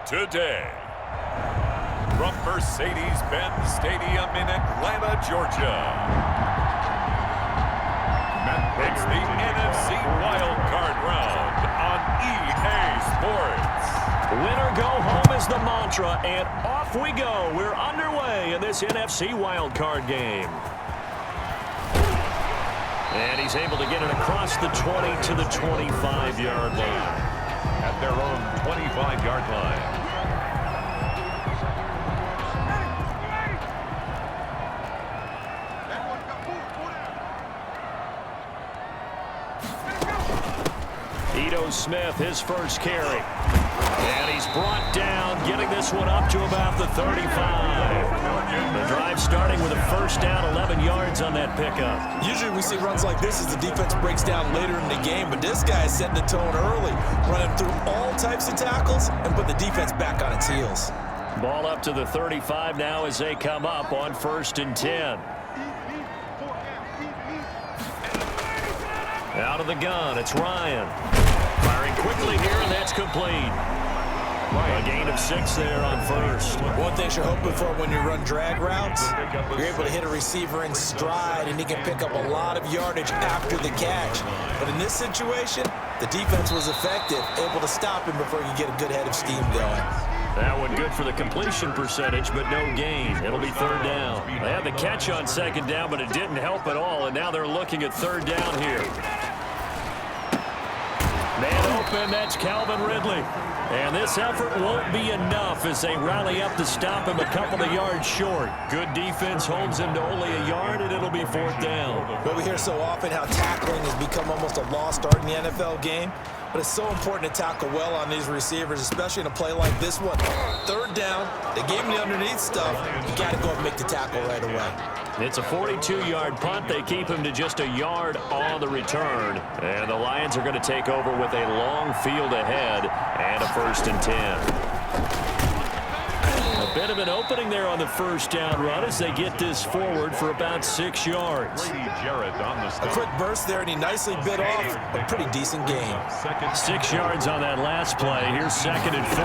today. From Mercedes-Benz Stadium in Atlanta, Georgia. It's the NFC Wild Card Round on EA Sports. Win or go home is the mantra, and off we go. We're underway in this NFC Wild Card game. And he's able to get it across the 20 to the 25-yard line. At their own 25-yard line. Smith, his first carry. And he's brought down, getting this one up to about the 35. The drive starting with a first down, 11 yards on that pickup. Usually we see runs like this as the defense breaks down later in the game, but this guy is setting the tone early, running through all types of tackles and put the defense back on its heels. Ball up to the 35 now as they come up on 1st and 10. Out of the gun, it's Ryan. Firing quickly here, and that's complete. A gain of 6 there on first. One thing you're hoping for when you run drag routes, you're able to hit a receiver in stride, and he can pick up a lot of yardage after the catch. But in this situation, the defense was effective, able to stop him before you get a good head of steam going. That one good for the completion percentage, but no gain. It'll be 3rd down. They had the catch on 2nd down, but it didn't help at all, and now they're looking at 3rd down here. Man open, that's Calvin Ridley. And this effort won't be enough as they rally up to stop him a couple of yards short. Good defense holds him to only a yard, and it'll be 4th down. Well, we hear so often how tackling has become almost a lost art in the NFL game. But it's so important to tackle well on these receivers, especially in a play like this one. 3rd down, they gave him the underneath stuff. You got to go and make the tackle right away. It's a 42-yard punt. They keep him to just a yard on the return. And the Lions are going to take over with a long field ahead and a 1st and 10. A bit of an opening there on the 1st down run as they get this forward for about 6 yards. A quick burst there, and he nicely bit off a pretty decent gain. 6 yards on that last play. Here's 2nd and 4.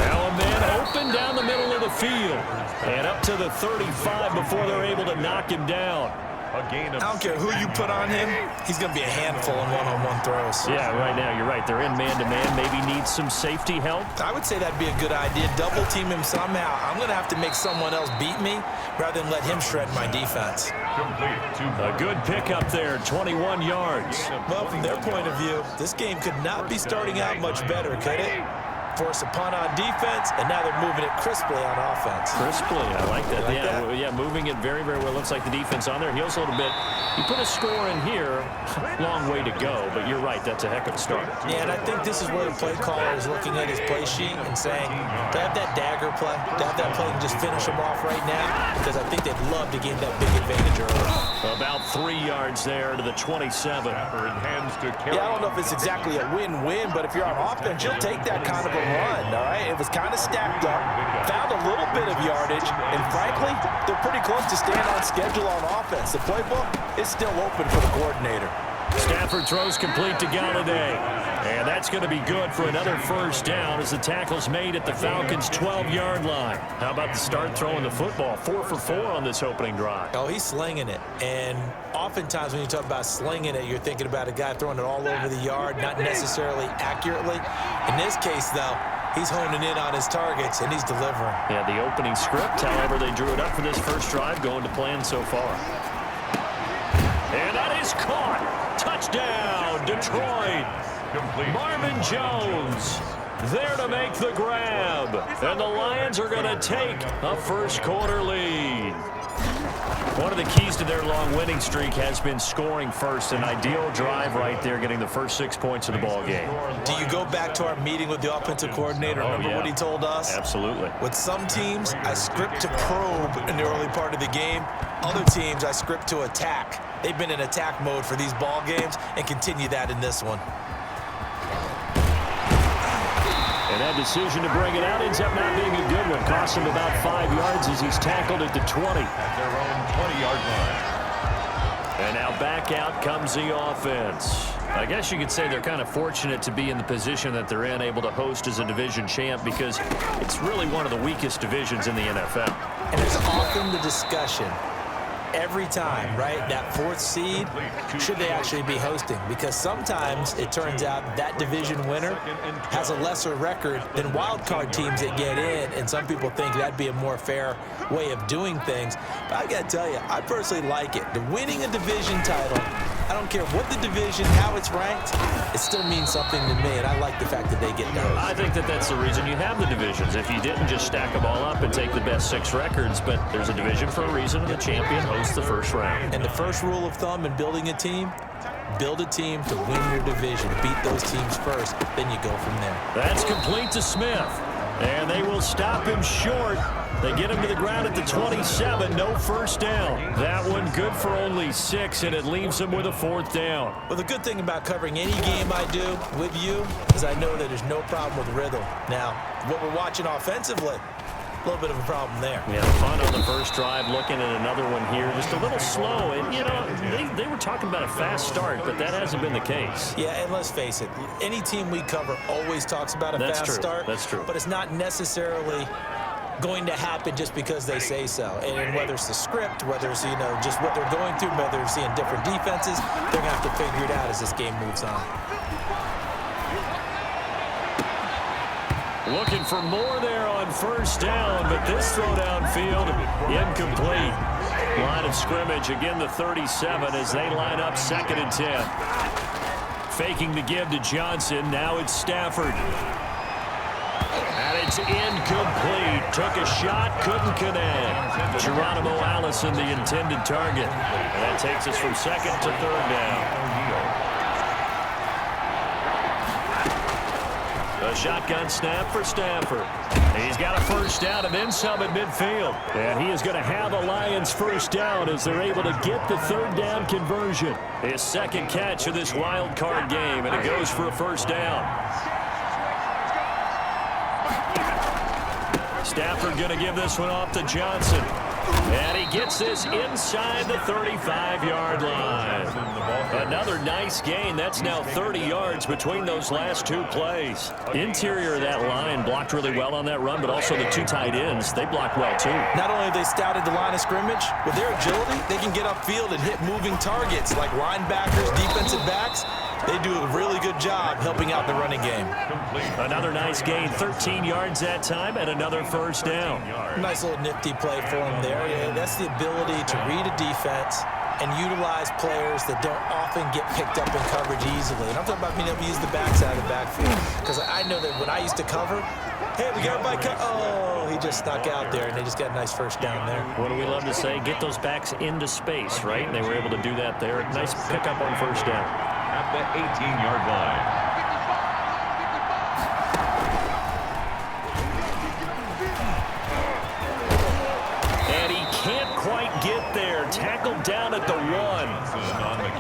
Now a man open down the middle of the field. And up to the 35 before they're able to knock him down. I don't care who you put on him, he's going to be a handful in one-on-one throws. Yeah, right now, you're right. They're in man-to-man. Maybe needs some safety help. I would say that'd be a good idea. Double team him somehow. I'm going to have to make someone else beat me rather than let him shred my defense. A good pickup there, 21 yards. Well, from their point of view, this game could not be starting out much better, could it? Force a punt on defense, and now they're moving it crisply on offense. Crisply, I like that. Yeah, moving it very, very well. Looks like the defense on there. Heels a little bit. You put a score in here, long way to go, but you're right, that's a heck of a start. Yeah, and I think this is where the play caller is looking at his play sheet and saying, to have that dagger play, to have that play and just finish them off right now, because I think they'd love to gain that big advantage early. About 3 yards there to the 27. Yeah, I don't know if it's exactly a win-win, but if you're on offense, you'll take that kind of a run, all right? It was kind of stacked up, found a little bit of yardage, and frankly, they're pretty close to staying on schedule on offense. The playbook is still open for the coordinator. Stafford throws complete to Galladay. And that's going to be good for another 1st down as the tackle's made at the Falcons' 12-yard line. How about the start throwing the football? 4 for 4 on this opening drive. Oh, he's slinging it. And oftentimes when you talk about slinging it, you're thinking about a guy throwing it all over the yard, not necessarily accurately. In this case, though, he's honing in on his targets, and he's delivering. Yeah, the opening script, however, they drew it up for this first drive, going to plan so far. And that is caught. Touchdown, Detroit. Marvin Jones there to make the grab. And the Lions are going to take a first-quarter lead. One of the keys to their long winning streak has been scoring first. An ideal drive right there, getting the first 6 points of the ball game. Do you go back to our meeting with the offensive coordinator? Remember what he told us? Absolutely. With some teams, I script to probe in the early part of the game. Other teams, I script to attack. They've been in attack mode for these ball games and continue that in this one. And that decision to bring it out ends up not being a good one. Costs him about 5 yards as he's tackled at the 20. At their own 20-yard line. And now back out comes the offense. I guess you could say they're kind of fortunate to be in the position that they're in, able to host as a division champ, because it's really one of the weakest divisions in the NFL. And there's often the discussion every time, right? That fourth seed, should they actually be hosting? Because sometimes it turns out that division winner has a lesser record than wild card teams that get in, and some people think that'd be a more fair way of doing things. But I gotta tell you, I personally like it. The winning a division title, I don't care what the division, how it's ranked, it still means something to me, and I like the fact that they get to host. I think that that's the reason you have the divisions. If you didn't just stack them all up and take the best 6 records, but there's a division for a reason, and the champion hosts the first round. And the first rule of thumb in building a team, build a team to win your division. Beat those teams first, then you go from there. That's complete to Smith, and they will stop him short. They get him to the ground at the 27, no first down. That one good for only 6, and it leaves him with a 4th down. Well, the good thing about covering any game I do with you is I know that there's no problem with rhythm. Now, what we're watching offensively, a little bit of a problem there. Yeah, fun on the first drive, looking at another one here, just a little slow. And, you know, they were talking about a fast start, but that hasn't been the case. Yeah, and let's face it, any team we cover always talks about a fast start. That's true. But it's not necessarily going to happen just because they say so. And whether it's the script, whether it's, you know, just what they're going through, whether they're seeing different defenses, they're going to have to figure it out as this game moves on. Looking for more there on first down, but this throw downfield, incomplete. Line of scrimmage, again the 37 as they line up 2nd and 10. Faking the give to Johnson, now it's Stafford. And it's incomplete. Took a shot, couldn't connect. Geronimo Allison, the intended target. And that takes us from 2nd to 3rd down. A shotgun snap for Stafford. He's got a first down and then some at midfield. And he is going to have a Lions first down as they're able to get the 3rd down conversion. His 2nd catch of this wild card game, and it goes for a first down. Stafford going to give this one off to Johnson. And he gets this inside the 35-yard line. Another nice gain. That's now 30 yards between those last 2 plays. Interior of that line blocked really well on that run, but also the 2 tight ends, they blocked well too. Not only have they scouted the line of scrimmage, with their agility, they can get upfield and hit moving targets like linebackers, defensive backs. They do a really good job helping out the running game. Another nice gain, 13 yards that time, and another first down. Nice little nifty play for him there. Yeah, that's the ability to read a defense and utilize players that don't often get picked up in coverage easily. And I'm talking about being able to use the backside of the backfield. Because I know that when I used to cover, hey, we got everybody oh, he just snuck out there, and they just got a nice first down there. What do we love to say? Get those backs into space, right? And they were able to do that there. Nice pickup on first down. At the 18-yard line. And he can't quite get there. Tackled down at the 1.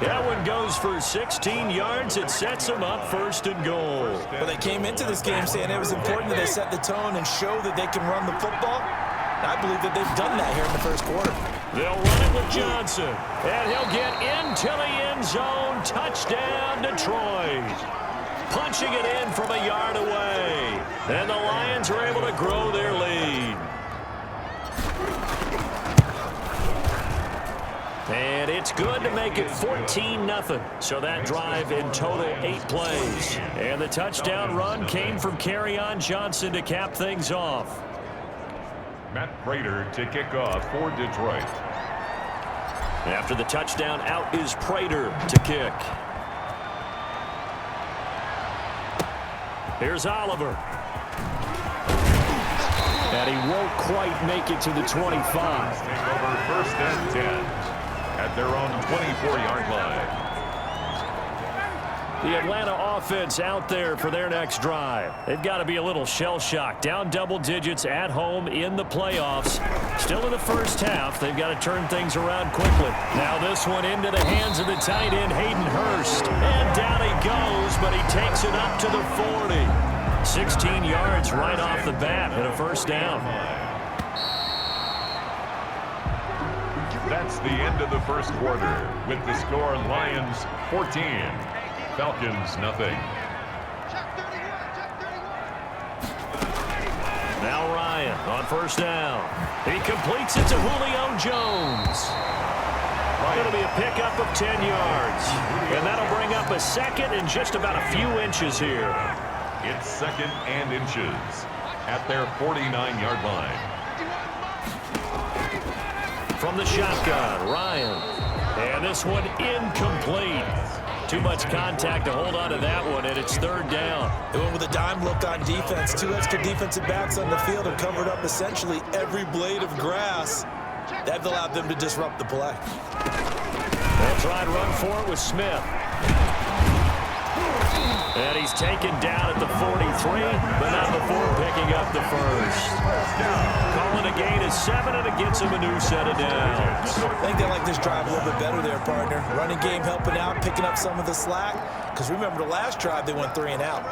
That one goes for 16 yards. It sets him up 1st and goal. Well, they came into this game saying it was important that they set the tone and show that they can run the football. I believe that they've done that here in the first quarter. They'll run it with Johnson, and he'll get into the end zone. Touchdown, Detroit. Punching it in from a yard away. And the Lions are able to grow their lead. And it's good to make it 14-0. So that drive in total 8 plays. And the touchdown run came from Kerryon Johnson to cap things off. Matt Prater to kick off for Detroit. After the touchdown, out is Prater to kick. Here's Oliver. And he won't quite make it to the 25. Take over 1st and 10 at their own 24-yard line. The Atlanta offense out there for their next drive. They've got to be a little shell-shocked. Down double digits at home in the playoffs. Still in the first half. They've got to turn things around quickly. Now this one into the hands of the tight end, Hayden Hurst. And down he goes, but he takes it up to the 40. 16 yards right off the bat and a first down. That's the end of the first quarter with the score Lions 14, Falcons nothing. Now Ryan on first down. He completes it to Julio Jones. Going to be a pickup of 10 yards. And that'll bring up a second and just about a few inches here. It's second and inches at their 49-yard line. From the shotgun, Ryan. And this one incomplete. Too much contact to hold on to that one, and it's third down. They went with a dime look on defense. 2 extra defensive backs on the field have covered up essentially every blade of grass. That allowed them to disrupt the play. They'll try and run for it with Smith. And he's taken down at the 43, but not before picking up the first. Calling a gain of 7, and it gets him a new set of downs. I think they like this drive a little bit better there, partner. Running game helping out, picking up some of the slack. Because remember, the last drive, they went 3 and out.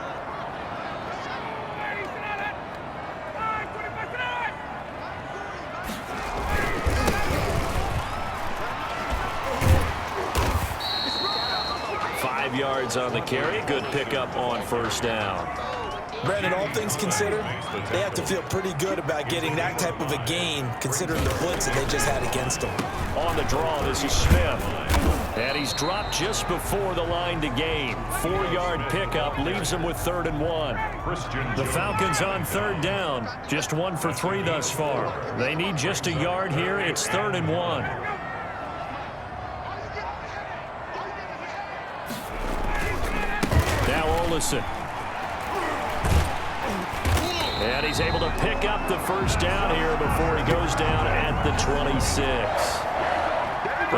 Yards on the carry. Good pickup on first down. Brandon, all things considered, they have to feel pretty good about getting that type of a gain considering the blitz that they just had against them. On the draw, this is Smith. And he's dropped just before the line to gain. 4-yard pickup leaves him with 3rd and 1. The Falcons on 3rd down. Just 1 for 3 thus far. They need just a yard here. It's 3rd and 1. And he's able to pick up the first down here before he goes down at the 26.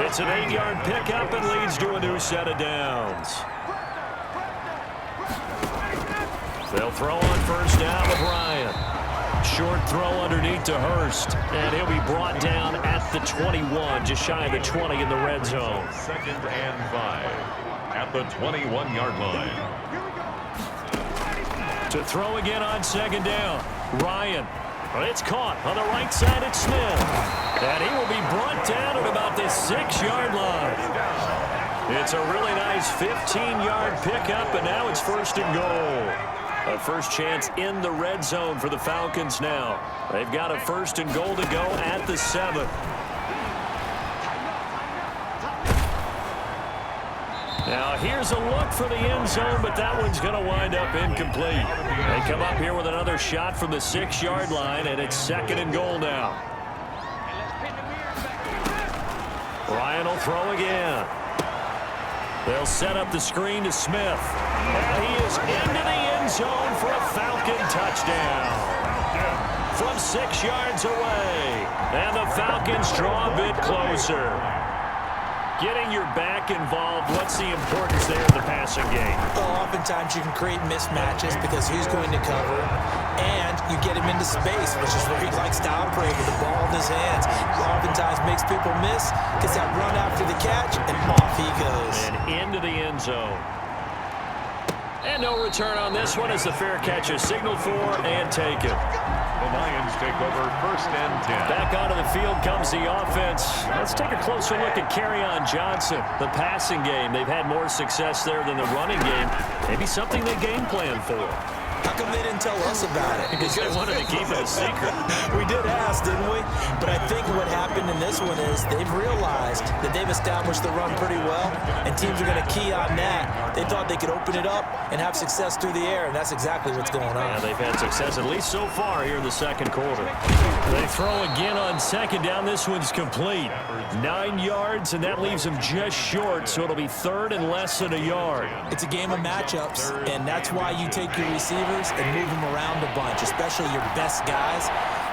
It's an 8-yard pickup and leads to a new set of downs. They'll throw on first down with Ryan. Short throw underneath to Hurst, and he'll be brought down at the 21, just shy of the 20 in the red zone. 2nd and 5 at the 21-yard line. To throw again on 2nd down. Ryan. It's caught on the right side at Smith. And he will be brought down at about the 6-yard line. It's a really nice 15-yard pickup, and now it's 1st and goal. A first chance in the red zone for the Falcons now. They've got a 1st and goal to go at the 7. Now here's a look for the end zone, but that one's going to wind up incomplete. They come up here with another shot from the 6-yard line, and it's 2nd and goal now. Ryan will throw again. They'll set up the screen to Smith. And he is into the end zone for a Falcon touchdown. From 6 yards away. And the Falcons draw a bit closer. Getting your back involved, what's the importance there in the passing game? Well, oftentimes you can create mismatches because who's going to cover, and you get him into space, which is where he likes to operate with the ball in his hands. Oftentimes makes people miss, gets that run after the catch, and off he goes. And into the end zone. And no return on this one as the fair catch is signaled for and taken. The Lions take over 1st and 10. Back onto the field comes the offense. Let's take a closer look at Kerryon Johnson. The passing game, they've had more success there than the running game. Maybe something they game plan for. How come they didn't tell us about it? Because they wanted to keep it a secret. We did ask, didn't we? But I think what happened in this one is they've realized that they've established the run pretty well, and teams are going to key on that. They thought they could open it up and have success through the air, and that's exactly what's going on. Yeah, they've had success, at least so far, here in the 2nd quarter. They throw again on 2nd down. This one's complete. 9 yards, and that leaves them just short, so it'll be 3rd and less than a yard. It's a game of matchups, and that's why you take your receivers and move them around a bunch, especially your best guys.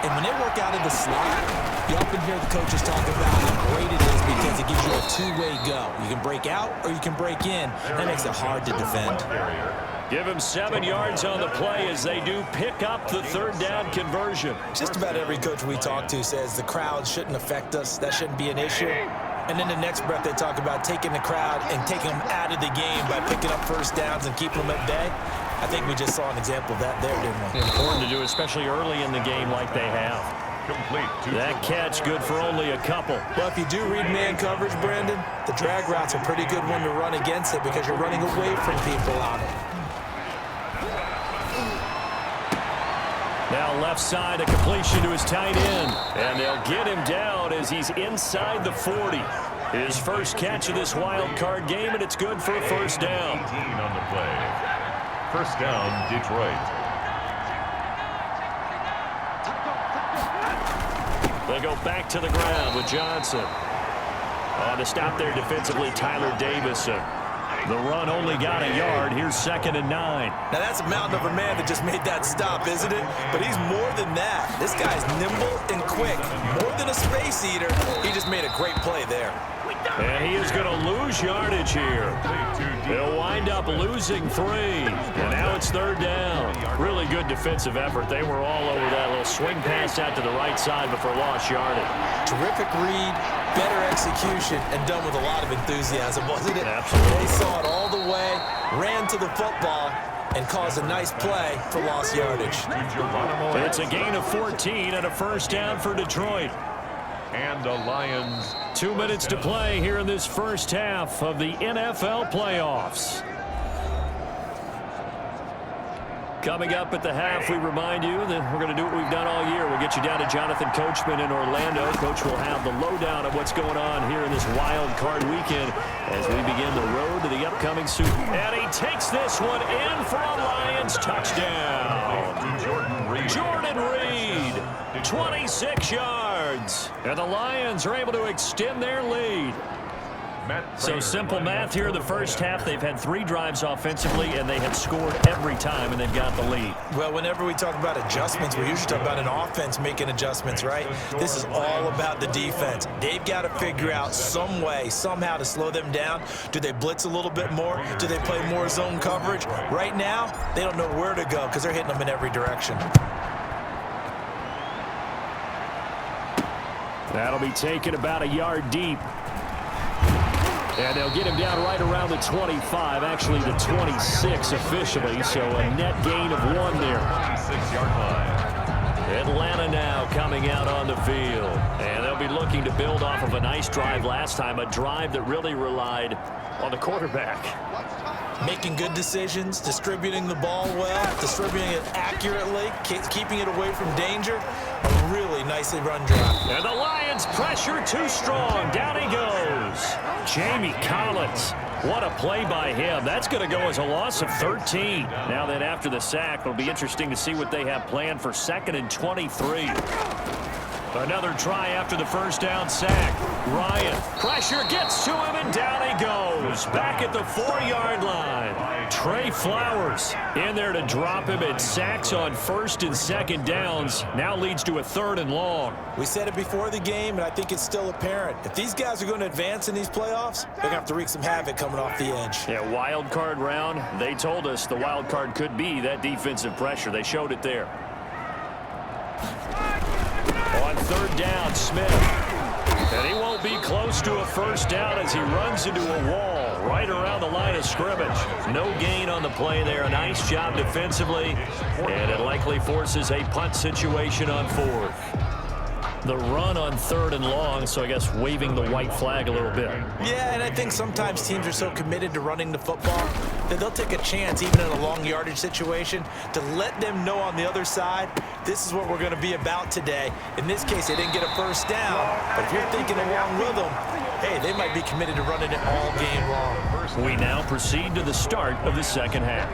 And when they work out of the slot, you often hear the coaches talk about how great it is because it gives you a 2-way go. You can break out or you can break in. That makes it hard to defend. Give him 7 yards on the play as they do pick up the 3rd down conversion. Just about every coach we talk to says the crowd shouldn't affect us. That shouldn't be an issue. And then the next breath they talk about taking the crowd and taking them out of the game by picking up first downs and keeping them at bay. I think we just saw an example of that there, didn't we? Important to do, especially early in the game like they have. Complete to That catch good for only a couple. Well, if you do read man coverage, Brandon, the drag route's a pretty good one to run against it because you're running away from people on it. Now left side, a completion to his tight end. And they'll get him down as he's inside the 40. His first catch of this wild card game, and it's good for a first down. 18 on the play. First down, Detroit. They go back to the ground with Johnson. To stop there defensively, Tyler Davison. The run only got a yard. Here's 2nd and 9. Now, that's a mountain of a man that just made that stop, isn't it? But he's more than that. This guy's nimble and quick. More than a space eater. He just made a great play there. And he is going to lose yardage here. He'll wind up losing 3. And now it's 3rd down. Really good defensive effort. They were all over that little swing pass out to the right side before lost yardage. Terrific read, better execution, and done with a lot of enthusiasm, wasn't it? Absolutely. They saw it all the way, ran to the football, and caused a nice play for lost yardage. It's a gain of 14 and a first down for Detroit. And the Lions. 2 minutes to play here in this first half of the NFL playoffs. Coming up at the half, we remind you that we're going to do what we've done all year. We'll get you down to Jonathan Coachman in Orlando. Coach will have the lowdown of what's going on here in this wild card weekend as we begin the road to the upcoming Super Bowl. And he takes this one in for a Lions touchdown. Jordan Reed, 26 yards. And the Lions are able to extend their lead. So simple math here in the first half. They've had 3 drives offensively, and they have scored every time, and they've got the lead. Well, whenever we talk about adjustments, we usually talk about an offense making adjustments, right? This is all about the defense. They've got to figure out some way, somehow to slow them down. Do they blitz a little bit more? Do they play more zone coverage? Right now, they don't know where to go because they're hitting them in every direction. That'll be taken about a yard deep. And they'll get him down right around the 25, actually the 26 officially, so a net gain of 1 there. 26-yard line. Atlanta now coming out on the field. And they'll be looking to build off of a nice drive last time, a drive that really relied on the quarterback. Making good decisions, distributing the ball well, distributing it accurately, keeping it away from danger. A really nicely run drive. And the Lions pressure too strong. Down he goes. Jamie Collins. What a play by him. That's going to go as a loss of 13. Now then after the sack, it'll be interesting to see what they have planned for 2nd and 23. Another try after the first down sack. Ryan, pressure gets to him, and down he goes. Back at the 4-yard line. Trey Flowers in there to drop him, and sacks on 1st and 2nd downs. Now leads to a 3rd and long. We said it before the game, and I think it's still apparent. If these guys are going to advance in these playoffs, they're going to have to wreak some havoc coming off the edge. Yeah, wild card round. They told us the wild card could be that defensive pressure. They showed it there. On 3rd down, Smith. And he won't be close to a first down as he runs into a wall right around the line of scrimmage. No gain on the play there. A nice job defensively. And it likely forces a punt situation on 4th. The run on 3rd and long, so I guess waving the white flag a little bit. Yeah, and I think sometimes teams are so committed to running the football that they'll take a chance, even in a long yardage situation, to let them know on the other side, this is what we're going to be about today. In this case, they didn't get a first down, but if you're thinking along with them, hey, they might be committed to running it all game long. We now proceed to the start of the 2nd half.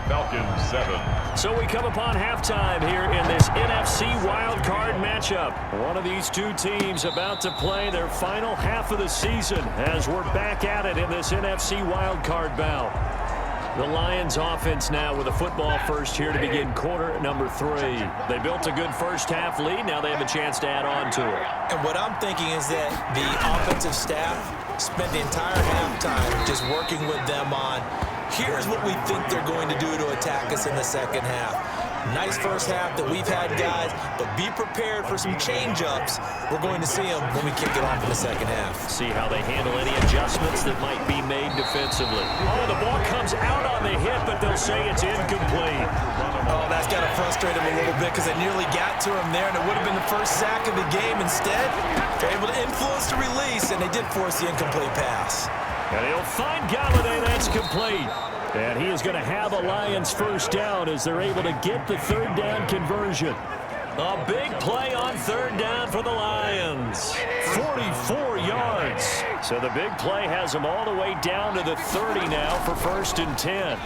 Falcons 7. So we come upon halftime here in this NFC wildcard matchup. One of these 2 teams about to play their final half of the season as we're back at it in this NFC wildcard bout. The Lions offense now with a football first here to begin quarter number 3. They built a good first half lead. Now they have a chance to add on to it. And what I'm thinking is that the offensive staff spent the entire halftime just working with them on, here's what we think they're going to do to attack us in the second half. Nice first half that we've had, guys, but be prepared for some change-ups. We're going to see them when we kick it off in the second half. See how they handle any adjustments that might be made defensively. Oh, the ball comes out on the hit, but they'll say it's incomplete. Oh, that's got to frustrate him a little bit because they nearly got to him there, and it would have been the first sack of the game. Instead, they're able to influence the release, and they did force the incomplete pass. And he'll find Galladay. That's complete. And he is going to have a Lions first down as they're able to get the third down conversion. A big play on third down for the Lions. 44 yards. So the big play has them all the way down to the 30 now for 1st and 10.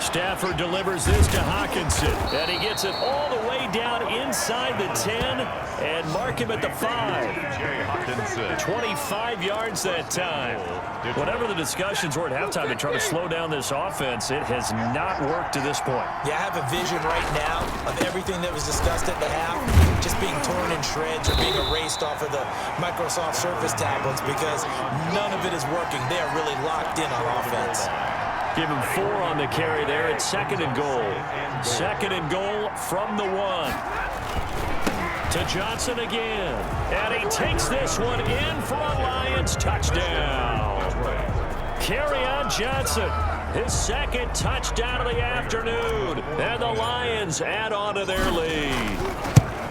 Stafford delivers this to Hockenson, and he gets it all the way down inside the 10 and mark him at the 5. 25 yards that time. Whatever the discussions were at halftime to try to slow down this offense, it has not worked to this point. Yeah, I have a vision right now of everything that was discussed at the half just being torn in shreds or being erased off of the Microsoft Surface tablets because none of it is working. They are really locked in on offense. Give him 4 on the carry there. It's 2nd and goal. 2nd and goal from the 1. To Johnson again. And he takes this one in for a Lions touchdown. Kerryon Johnson, his 2nd touchdown of the afternoon. And the Lions add on to their lead.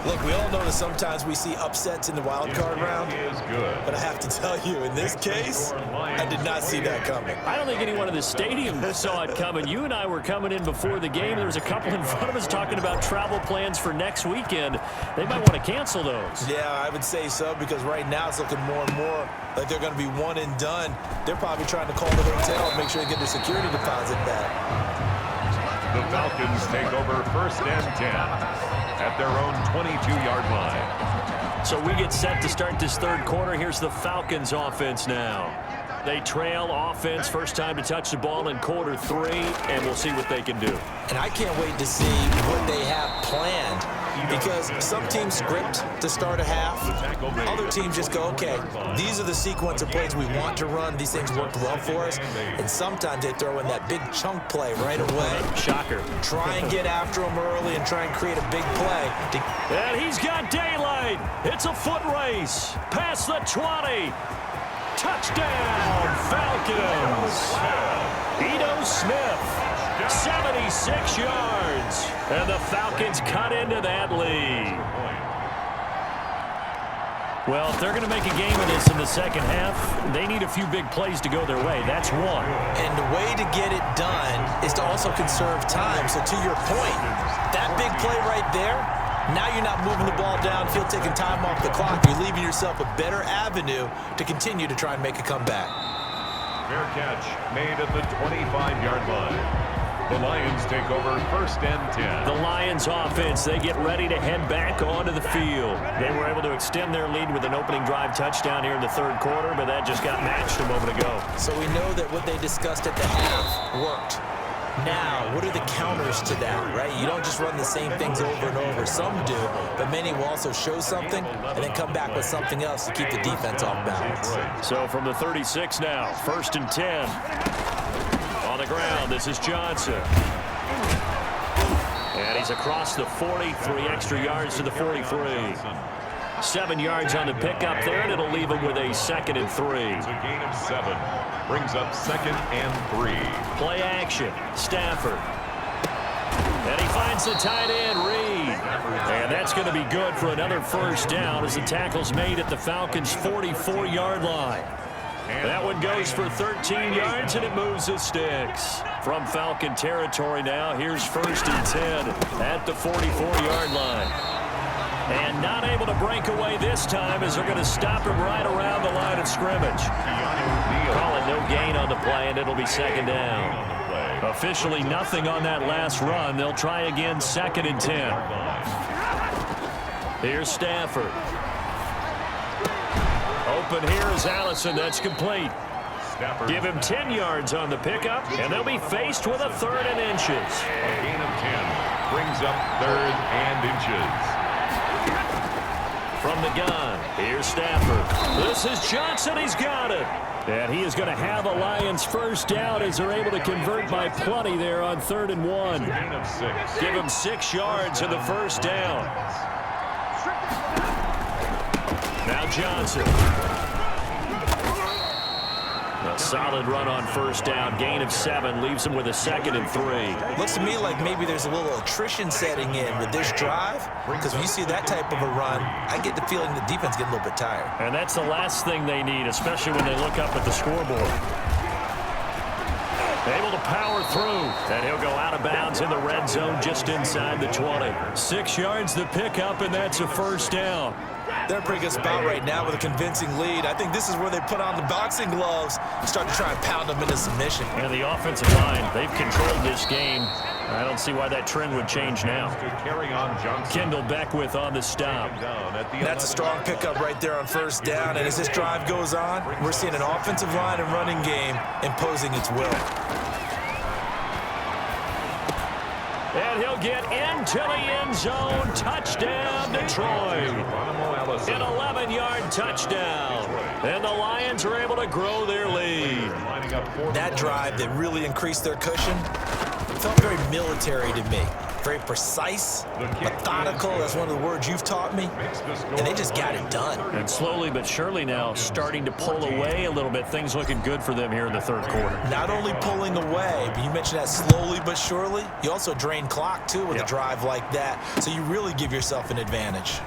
Look, we all know that sometimes we see upsets in the wild card round, but I have to tell you, in this case, I did not see that coming. I don't think anyone in the stadium saw it coming. You and I were coming in before the game. There was a couple in front of us talking about travel plans for next weekend. They might want to cancel those. Yeah, I would say so, because right now it's looking more and more like they're going to be one and done. They're probably trying to call the hotel and make sure they get their security deposit back. The Falcons take over 1st and 10. At their own 22-yard line. So we get set to start this 3rd quarter. Here's the Falcons offense now. They trail offense, first time to touch the ball in quarter 3, and we'll see what they can do. And I can't wait to see what they have planned, because some teams script to start a half. Other teams just go, okay, these are the sequence of plays we want to run. These things worked well for us. And sometimes they throw in that big chunk play right away. Shocker. Try and get after them early and try and create a big play. And he's got daylight. It's a foot race. Past the 20. Touchdown, Falcons. Ito Smith, 76 yards. And the Falcons cut into that lead. Well, if they're going to make a game of this in the second half, they need a few big plays to go their way. That's one. And the way to get it done is to also conserve time. So to your point, that big play right there, now you're not moving the ball downfield, taking time off the clock. You're leaving yourself a better avenue to continue to try and make a comeback. Fair catch made at the 25-yard line. The Lions take over 1st and 10. The Lions offense, they get ready to head back onto the field. They were able to extend their lead with an opening drive touchdown here in the 3rd quarter, but that just got matched a moment ago. So we know that what they discussed at the half worked. Now, what are the counters to that, right? You don't just run the same things over and over. Some do, but many will also show something and then come back with something else to keep the defense off balance. So from the 36 now, 1st and 10. On the ground, this is Johnson. And he's across the 40, 3 extra yards to the 43. 7 yards on the pickup there, and it'll leave him with a 2nd and 3. It's a gain of 7. Brings up 2nd and 3. Play action. Stafford. And he finds the tight end, Reed. And that's going to be good for another first down as the tackle's made at the Falcons' 44-yard line. That one goes for 13 yards, and it moves the sticks. From Falcon territory now, here's 1st and 10 at the 44-yard line. And not able to break away this time as they're going to stop him right around the line of scrimmage. Call it no gain on the play, and it'll be 2nd down. Officially nothing on that last run. They'll try again 2nd and 10. Here's Stafford. Open here is Allison. That's complete. Give him 10 yards on the pickup, and they'll be faced with a 3rd and inches. A gain of 10 brings up 3rd and inches. From the gun, here's Stafford. This is Johnson. He's got it. And he is going to have a Lions first down as they're able to convert by plenty there on 3rd and 1. Gain of 6. Give him 6 yards in the first down. Now Johnson. Solid run on first down. Gain of 7 leaves them with a 2nd and 3. Looks to me like maybe there's a little attrition setting in with this drive, because when you see that type of a run, I get the feeling the defense get a little bit tired. And that's the last thing they need, especially when they look up at the scoreboard. Able to power through, and he'll go out of bounds in the red zone just inside the 20. 6 yards the pickup, and that's a first down. They're in a pretty good spot right now with a convincing lead. I think this is where they put on the boxing gloves and start to try and pound them into submission. And the offensive line, they've controlled this game. I don't see why that trend would change now. Kendall Beckwith on the stop. That's a strong pickup right there on first down. And as this drive goes on, we're seeing an offensive line and running game imposing its will. And he'll get into the end zone. Touchdown, Detroit. An 11-yard touchdown. And the Lions are able to grow their lead. That drive that really increased their cushion felt very military to me. Very precise, methodical, that's one of the words you've taught me, and they just got it done. And slowly but surely now starting to pull away a little bit. Things looking good for them here in the third quarter. Not only pulling away, but you mentioned that slowly but surely. You also drain clock, too, with a drive like that, so you really give yourself an advantage.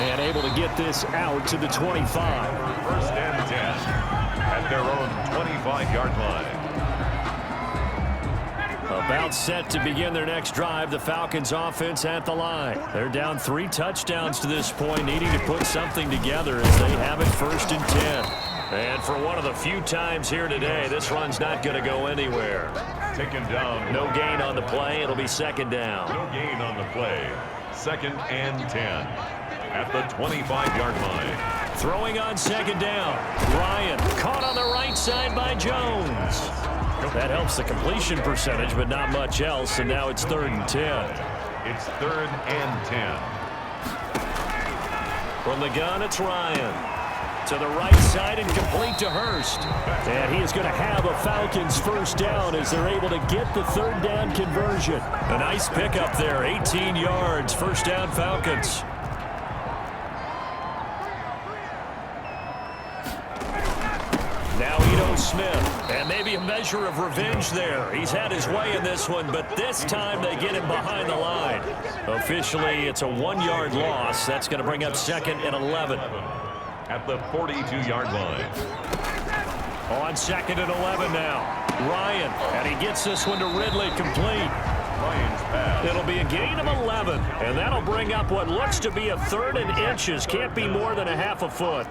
And able to get this out to the 25. First and 10 at their own 25-yard line. About set to begin their next drive, the Falcons offense at the line. They're down 3 touchdowns to this point, needing to put something together as they have it first and 10. And for one of the few times here today, this run's not going to go anywhere. Taken down. No gain on the play. It'll be second down. No gain on the play. 2nd and 10 at the 25-yard line. Throwing on second down. Ryan caught on the right side by Jones. That helps the completion percentage, but not much else, and now it's 3rd and 10. It's 3rd and 10. From the gun, it's Ryan. To the right side and complete to Hurst. And he is going to have a Falcons first down as they're able to get the 3rd down conversion. A nice pickup there, 18 yards, first down Falcons. Now Ito Smith, and maybe a measure of revenge there. He's had his way in this one, but this time they get him behind the line. Officially, it's a 1-yard loss. That's going to bring up 2nd and 11. At the 42-yard line. On 2nd and 11 now. Ryan, and he gets this one to Ridley, complete. Ryan's pass. It'll be a gain of 11, and that'll bring up what looks to be a 3rd and inches. Can't be more than a half a foot.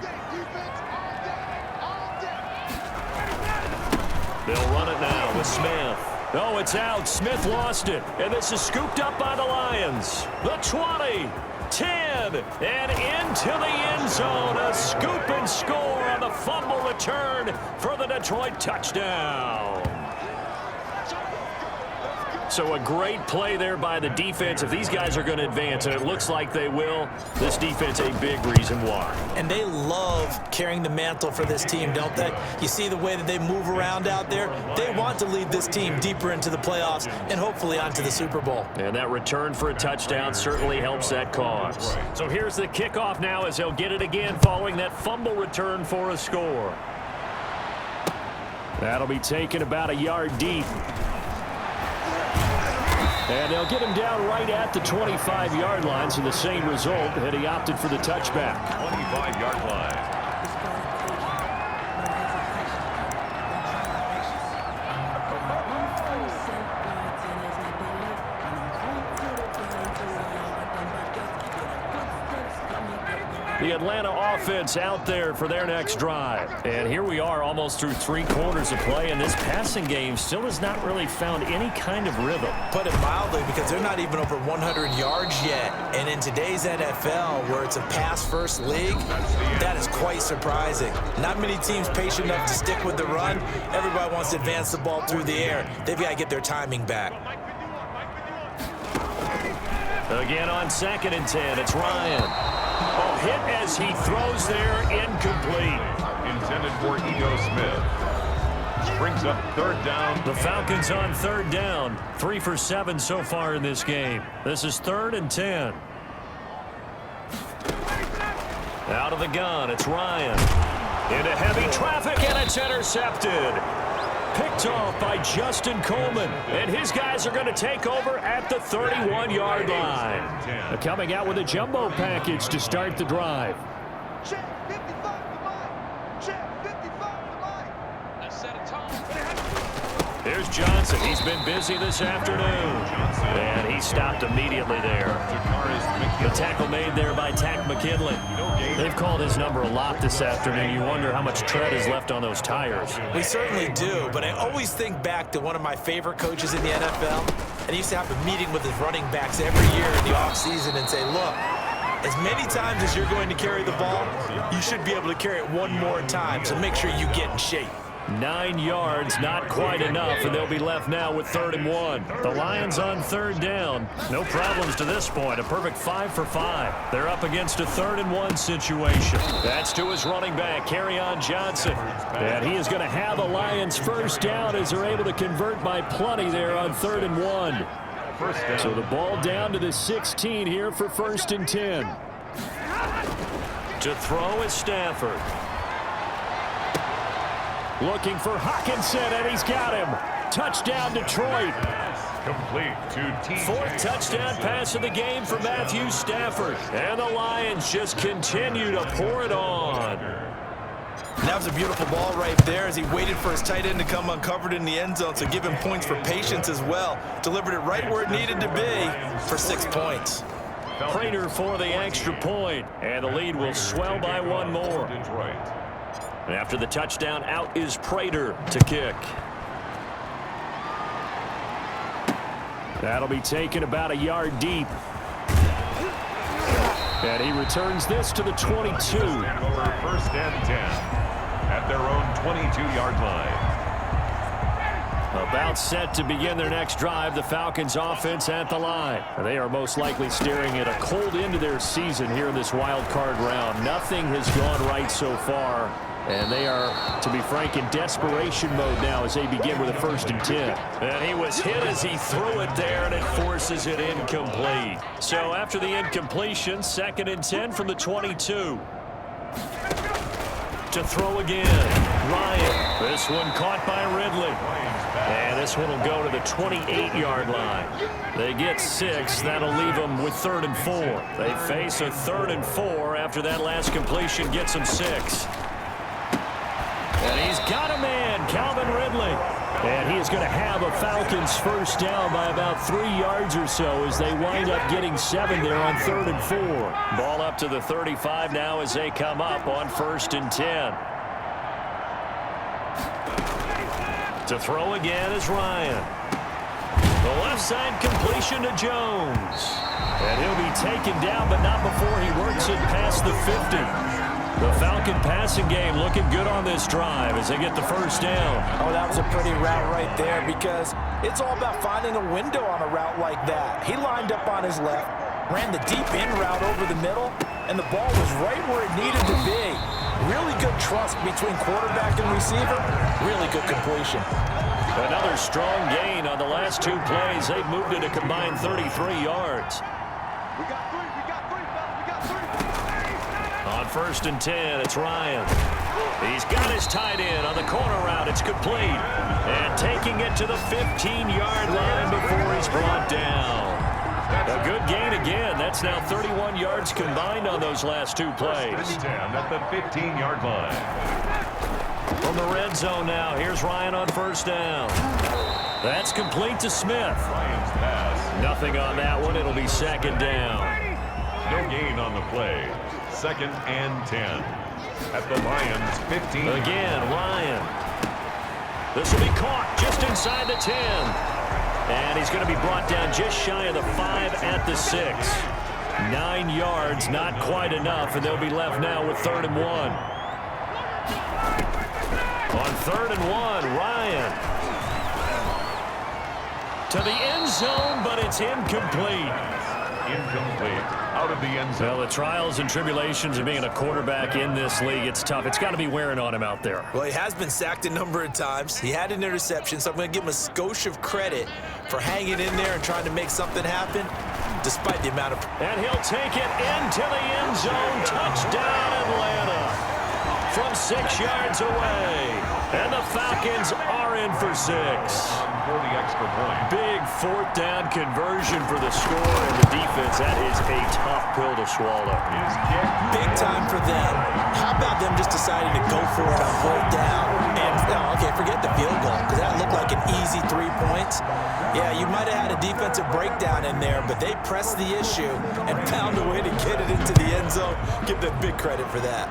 They'll run it now with Smith. Oh, it's out. Smith lost it, and this is scooped up by the Lions. The 20. 10, and into the end zone. A scoop and score on the fumble return for the Detroit touchdown. So a great play there by the defense. If these guys are going to advance, and it looks like they will, this defense a big reason why. And they love carrying the mantle for this team, don't they? You see the way that they move around out there? They want to lead this team deeper into the playoffs and hopefully onto the Super Bowl. And that return for a touchdown certainly helps that cause. So here's the kickoff now as they'll get it again following that fumble return for a score. That'll be taken about a yard deep. And they'll get him down right at the 25-yard line, so the same result, and he opted for the touchback. 25-yard line. The Atlanta offense out there for their next drive. And here we are almost through 3 quarters of play, and this passing game still has not really found any kind of rhythm. Put it mildly, because they're not even over 100 yards yet. And in today's NFL, where it's a pass-first league, that is quite surprising. Not many teams patient enough to stick with the run. Everybody wants to advance the ball through the air. They've got to get their timing back. Again on 2nd and 10, it's Ryan. Oh, hit as he throws there, incomplete. Intended for Ito Smith. Brings up 3rd down. The Falcons on 3rd down. 3 for 7 so far in this game. This is 3rd and 10. Out of the gun, it's Ryan. Into heavy traffic, and it's intercepted. Picked off by Justin Coleman, and his guys are going to take over at the 31-yard line. Coming out with a jumbo package to start the drive. Here's Johnson. He's been busy this afternoon. And he stopped immediately there. The tackle made there by Tack McKinley. They've called his number a lot this afternoon. You wonder how much tread is left on those tires. We certainly do, but I always think back to one of my favorite coaches in the NFL. And he used to have a meeting with his running backs every year in the offseason and say, look, as many times as you're going to carry the ball, you should be able to carry it one more time, so make sure you get in shape. 9 yards, not quite enough, and they'll be left now with 3rd and 1. The Lions on 3rd down. No problems to this point. A perfect 5 for 5. They're up against a 3rd and 1 situation. That's to his running back, Kerryon Johnson. And he is going to have a Lions first down as they're able to convert by plenty there on 3rd and 1. So the ball down to the 16 here for 1st and 10. To throw is Stafford. Looking for Hawkinson, and he's got him. Touchdown, Detroit. Complete to TJ. 4th touchdown pass of the game for Matthew Stafford. And the Lions just continue to pour it on. That was a beautiful ball right there as he waited for his tight end to come uncovered in the end zone, so give him points for patience as well. Delivered it right where it needed to be for 6 points. Prater for the extra point, and the lead will swell by 1 more. Detroit. And after the touchdown, out is Prater to kick. That'll be taken about a yard deep. And he returns this to the 22. Over 1st and 10 at their own 22-yard line. About set to begin their next drive, the Falcons offense at the line. They are most likely staring at a cold end to their season here in this wild card round. Nothing has gone right so far. And they are, to be frank, in desperation mode now as they begin with a 1st and 10. And he was hit as he threw it there, and it forces it incomplete. So after the incompletion, 2nd and 10 from the 22. To throw again, Ryan. This one caught by Ridley. And this one will go to the 28-yard line. They get 6. That'll leave them with 3rd and 4. They face a 3rd and 4 after that last completion gets them 6. And he's got a man, Calvin Ridley. And he is going to have a Falcons first down by about 3 yards or so as they wind up getting 7 there on 3rd and 4. Ball up to the 35 now as they come up on 1st and 10. To throw again is Ryan. The left side completion to Jones. And he'll be taken down, but not before he works it past the 50. The Falcon passing game looking good on this drive as they get the first down. Oh, that was a pretty route right there because it's all about finding a window on a route like that. He lined up on his left, ran the deep in route over the middle, and the ball was right where it needed to be. Really good trust between quarterback and receiver. Really good completion. Another strong gain on the last 2 plays. They've moved it a combined 33 yards. On 1st and 10, it's Ryan. He's got his tight end on the corner route. It's complete. And taking it to the 15-yard line before he's brought down. A good gain again. That's now 31 yards combined on those last 2 plays. 10 at the 15-yard line. From the red zone now, here's Ryan on 1st down. That's complete to Smith. Ryan's pass. Nothing on that one. It'll be 2nd down. No gain on the play. 2nd and 10 at the Lions 15. Again, Ryan. This will be caught just inside the 10. And he's going to be brought down just shy of the 5 at the 6. 9 yards, not quite enough, and they'll be left now with 3rd and 1. On 3rd and 1, Ryan. To the end zone, but it's incomplete. Incomplete. Out of the end zone. Well, the trials and tribulations of being a quarterback in this league, it's tough. It's got to be wearing on him out there. Well, he has been sacked a number of times. He had an interception, so I'm going to give him a skosh of credit for hanging in there and trying to make something happen, despite the amount of... And he'll take it into the end zone. Touchdown, Atlanta. from 6 yards away. And the Falcons are in for 6. For the extra point. Big fourth down conversion for the score, and the defense, that is a tough pill to swallow. Big time for them. How about them just deciding to go for it on fourth down? And, okay, forget the field goal, because that looked like an easy 3 points. Yeah, you might have had a defensive breakdown in there, but they pressed the issue and found a way to get it into the end zone. Give them big credit for that.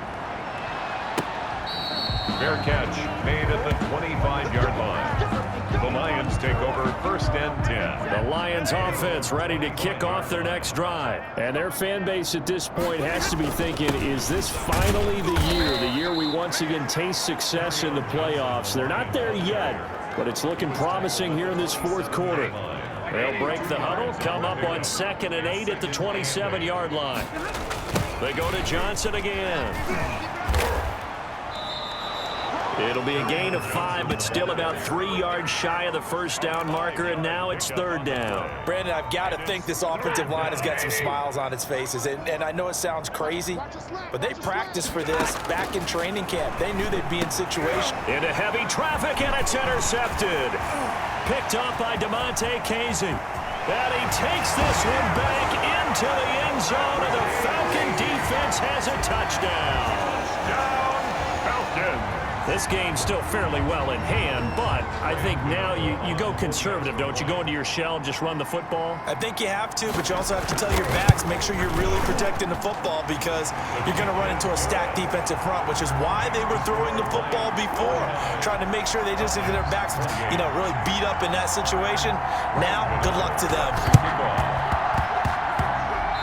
Fair catch made at the 25-yard line. The Lions take over first and 10. The Lions offense ready to kick off their next drive. And their fan base at this point has to be thinking, is this finally the year we once again taste success in the playoffs? They're not there yet, but it's looking promising here in this fourth quarter. They'll break the huddle, come up on 2nd and 8 at the 27-yard line. They go to Johnson again. It'll be a gain of 5, but still about 3 yards shy of the first down marker, and now it's 3rd down. Brandon, I've got to think this offensive line has got some smiles on its faces, and I know it sounds crazy, but they practiced for this back in training camp. They knew they'd be in situation. Into heavy traffic, and it's intercepted. Picked up by DeMonte Casey. And he takes this one back into the end zone, and the Falcon defense has a touchdown. Falcons. This game's still fairly well in hand, but I think now you go conservative, don't you? Go into your shell and just run the football? I think you have to, but you also have to tell your backs, make sure you're really protecting the football, because you're going to run into a stacked defensive front, which is why they were throwing the football before, trying to make sure they just get their backs, really beat up in that situation. Now, good luck to them.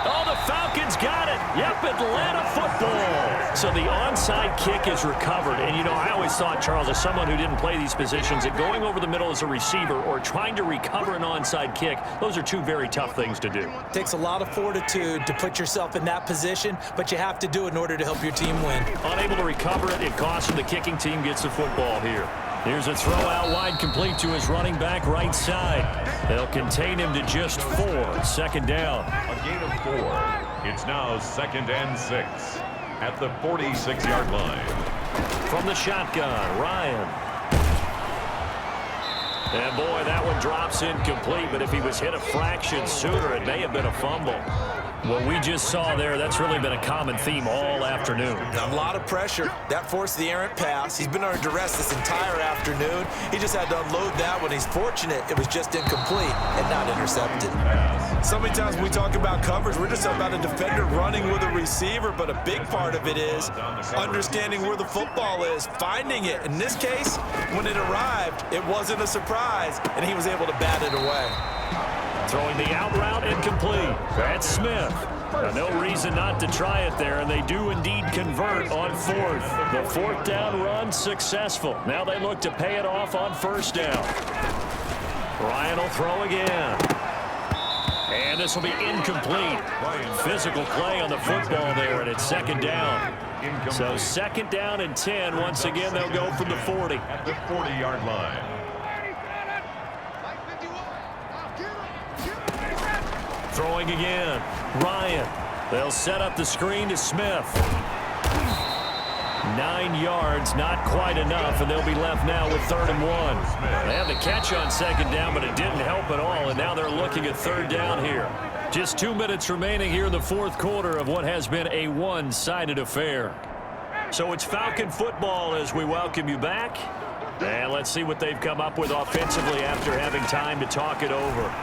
Oh, the Falcons got it. Yep, Atlanta football. So the onside kick is recovered. And, I always thought, Charles, as someone who didn't play these positions, that going over the middle as a receiver or trying to recover an onside kick, those are two very tough things to do. It takes a lot of fortitude to put yourself in that position, but you have to do it in order to help your team win. Unable to recover it, it costs him. The kicking team gets the football here. Here's a throw out wide, complete to his running back right side. They'll contain him to just 4. 2nd down. A gain of 4. It's now 2nd and 6 at the 46-yard line. From the shotgun, Ryan. And boy, that one drops incomplete, but if he was hit a fraction sooner, it may have been a fumble. What we just saw there, that's really been a common theme all afternoon. A lot of pressure. That forced the errant pass. He's been under duress this entire afternoon. He just had to unload that one. He's fortunate it was just incomplete and not intercepted. So many times when we talk about coverage, we're just about a defender running with a receiver, but a big part of it is understanding where the football is, finding it. In this case, when it arrived, it wasn't a surprise, and he was able to bat it away. Throwing the out route incomplete. That's Smith. No reason not to try it there, and they do indeed convert on 4th. The 4th down run successful. Now they look to pay it off on 1st down. Ryan will throw again. And this will be incomplete. Physical play on the football there, and it's 2nd down. So 2nd down and 10. Once again, they'll go from the 40. At the 40-yard line. Throwing again. Ryan. They'll set up the screen to Smith. 9 yards, not quite enough, and they'll be left now with 3rd and 1. They had the catch on 2nd down, but it didn't help at all, and now they're looking at 3rd down here. Just 2 minutes remaining here in the 4th quarter of what has been a one-sided affair. So it's Falcon football as we welcome you back. And let's see what they've come up with offensively after having time to talk it over.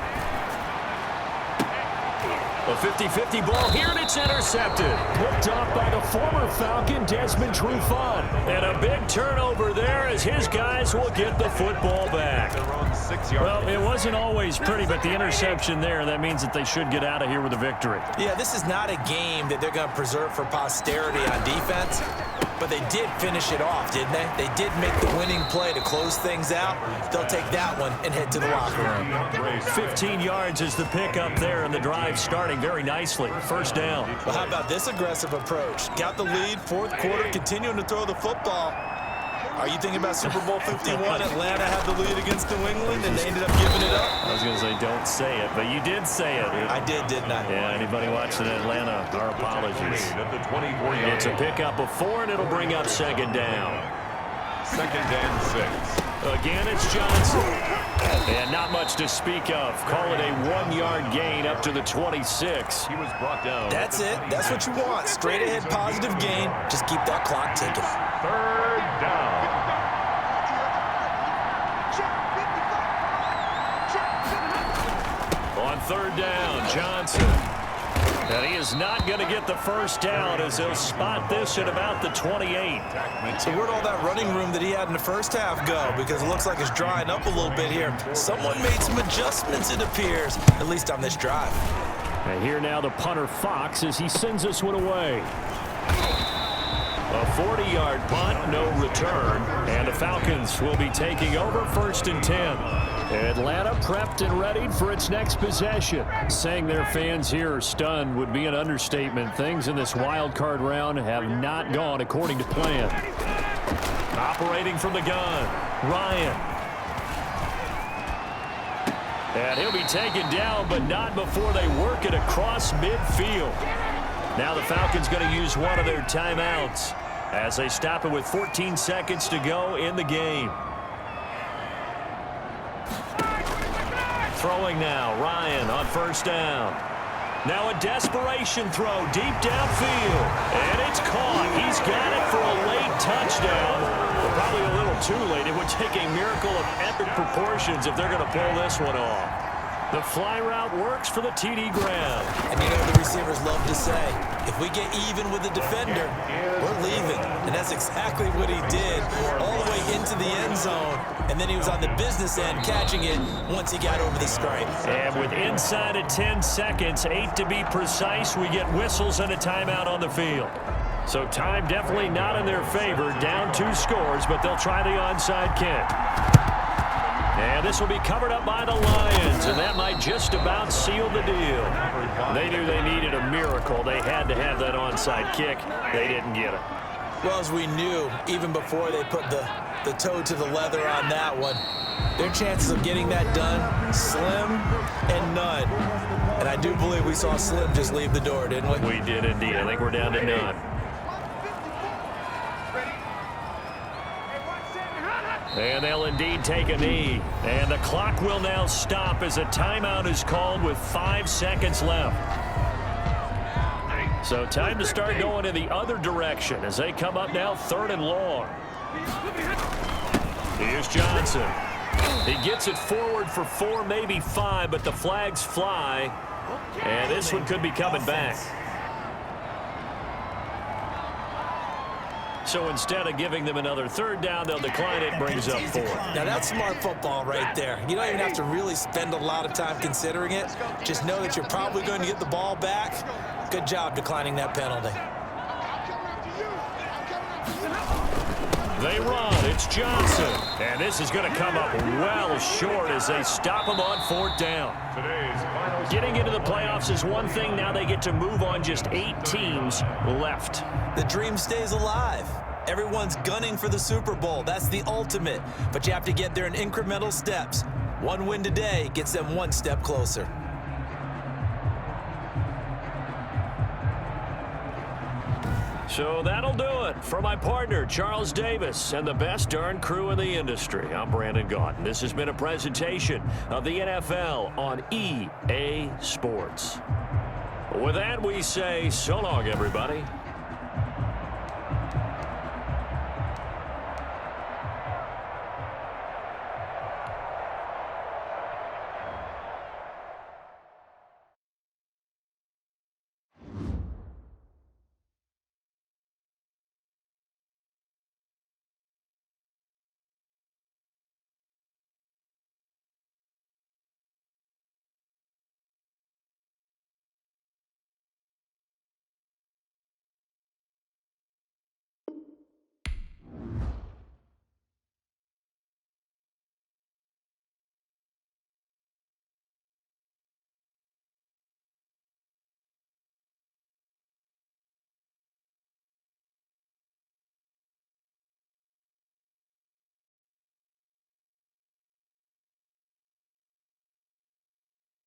A 50-50 ball here, and it's intercepted. Picked off by the former Falcon, Desmond Trufant. And a big turnover there as his guys will get the football back. Well, it wasn't always pretty, but the interception there, that means that they should get out of here with a victory. Yeah, this is not a game that they're going to preserve for posterity on defense. But they did finish it off, didn't they? They did make the winning play to close things out. They'll take that one and head to the locker room. 15 yards is the pickup there, and the drive starting very nicely. 1st down. Well, how about this aggressive approach? Got the lead, 4th quarter, continuing to throw the football. Are you thinking about Super Bowl 51? Atlanta had the lead against New England, and they ended up giving it up. I was going to say, don't say it, but you did say it. I did, didn't I? Yeah, anybody watching Atlanta, our apologies. At the 24-yard It's a pickup of 4, and it'll bring up second down. 2nd and 6. Again, it's Johnson. And not much to speak of. Call it a 1-yard gain up to the 26. He was brought down. That's it. That's what you want. Straight ahead, positive gain. Just keep that clock ticking. 3rd down. On 3rd down, Johnson. And he is not going to get the first down as he'll spot this at about the 28. So where'd all that running room that he had in the first half go? Because it looks like it's drying up a little bit here. Someone made some adjustments, it appears, at least on this drive. And here now the punter Fox as he sends this one away. A 40-yard punt, no return, and the Falcons will be taking over 1st and 10. Atlanta prepped and readied for its next possession. Saying their fans here are stunned would be an understatement. Things in this wild card round have not gone according to plan. Operating from the gun, Ryan. And he'll be taken down, but not before they work it across midfield. Now the Falcons going to use one of their timeouts as they stop it with 14 seconds to go in the game. Throwing now, Ryan on 1st down. Now a desperation throw deep downfield. And it's caught. He's got it for a late touchdown. But probably a little too late. It would take a miracle of epic proportions if they're going to pull this one off. The fly route works for the TD grab. And you know the receivers love to say, if we get even with the defender, we're leaving. And that's exactly what he did all the way into the end zone. And then he was on the business end catching it once he got over the stripe. And with inside of 10 seconds, 8 to be precise, we get whistles and a timeout on the field. So time definitely not in their favor. Down 2 scores, but they'll try the onside kick. And this will be covered up by the Lions, and that might just about seal the deal. They knew they needed a miracle. They had to have that onside kick. They didn't get it. Well, as we knew, even before they put the toe to the leather on that one, their chances of getting that done, slim and none. And I do believe we saw Slim just leave the door, didn't we? We did indeed. I think we're down to none. And they'll indeed take a knee. And the clock will now stop as a timeout is called with 5 seconds left. So time to start going in the other direction as they come up now 3rd and long. Here's Johnson. He gets it forward for 4, maybe 5, but the flags fly. And this one could be coming back. So instead of giving them another 3rd down, they'll decline it, brings up 4. Now that's smart football right there. You don't even have to really spend a lot of time considering it. Just know that you're probably going to get the ball back. Good job declining that penalty. They run. It's Johnson. And this is going to come up well short as they stop him on 4th down. Getting into the playoffs is one thing. Now they get to move on just 8 teams left. The dream stays alive. Everyone's gunning for the Super Bowl. That's the ultimate. But you have to get there in incremental steps. One win today gets them 1 step closer. So that'll do it. For my partner, Charles Davis, and the best darn crew in the industry, I'm Brandon Gaudin. This has been a presentation of the NFL on EA Sports. With that, we say so long, everybody.